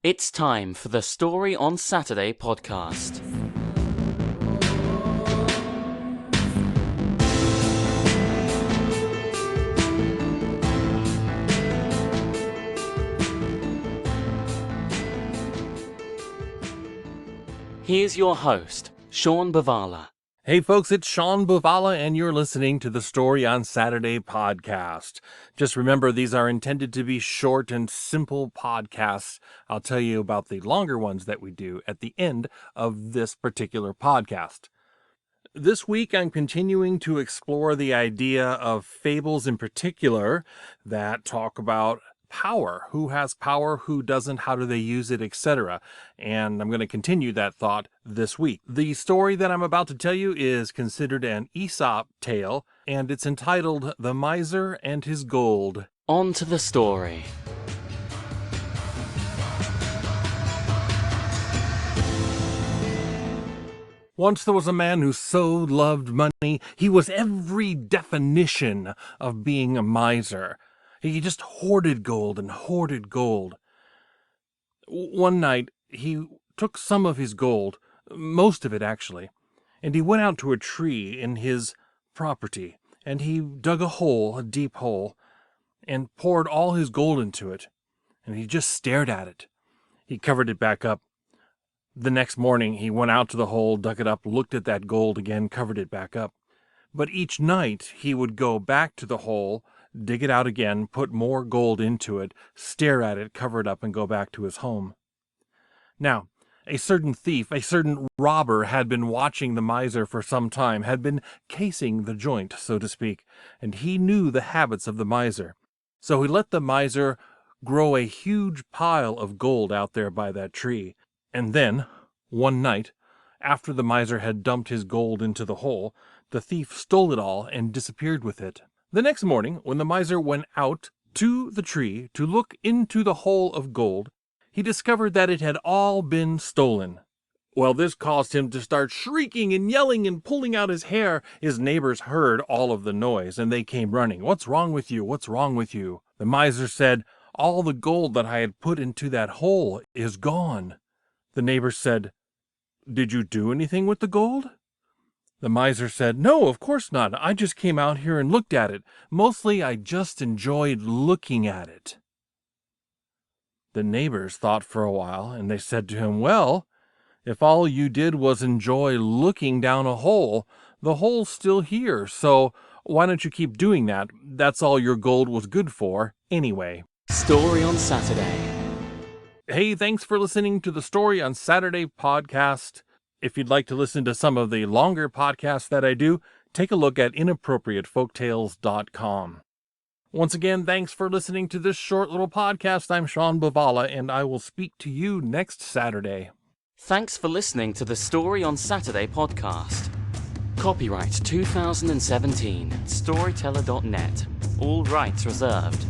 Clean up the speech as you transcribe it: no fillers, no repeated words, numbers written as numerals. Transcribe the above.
It's time for the Story on Saturday podcast. Here's your host, Sean Buvala. Hey folks, it's Sean Buvala, and you're listening to the Story on Saturday podcast. Just remember, these are intended to be short and simple podcasts. I'll tell you about the longer ones that we do at the end of this particular podcast. This week, I'm continuing to explore the idea of fables in particular that talk about power. Who has power, who doesn't, how do they use it, etc. And I'm going to continue that thought this week. The story that I'm about to tell you is considered an Aesop tale, and it's entitled The Miser and His Gold. On to the story. Once there was a man who so loved money, he was every definition of being a miser. He just hoarded gold and hoarded gold. One night, he took some of his gold, most of it actually, and he went out to a tree in his property, and he dug a hole, a deep hole, and poured all his gold into it, and he just stared at it. He covered it back up. The next morning, he went out to the hole, dug it up, looked at that gold again, covered it back up. But each night, he would go back to the hole, dig it out again, put more gold into it, stare at it, cover it up, and go back to his home. Now, a certain thief, a certain robber had been watching the miser for some time, had been casing the joint, so to speak, and he knew the habits of the miser. So he let the miser grow a huge pile of gold out there by that tree. And then, one night, after the miser had dumped his gold into the hole, the thief stole it all and disappeared with it. The next morning, when the miser went out to the tree to look into the hole of gold, he discovered that it had all been stolen. Well, this caused him to start shrieking and yelling and pulling out his hair. His neighbors heard all of the noise, and they came running. "What's wrong with you? What's wrong with you?" The miser said, "All the gold that I had put into that hole is gone." The neighbors said, "Did you do anything with the gold?" The miser said, "No, of course not. I just came out here and looked at it. Mostly I just enjoyed looking at it." The neighbors thought for a while, and they said to him, "Well, if all you did was enjoy looking down a hole, the hole's still here, so why don't you keep doing that? That's all your gold was good for, anyway." Story on Saturday. Hey, thanks for listening to the Story on Saturday podcast. If you'd like to listen to some of the longer podcasts that I do, take a look at inappropriatefolktales.com. Once again, thanks for listening to this short little podcast. I'm Sean Buvala, and I will speak to you next Saturday. Thanks for listening to the Story on Saturday podcast. Copyright 2017, Storyteller.net. All rights reserved.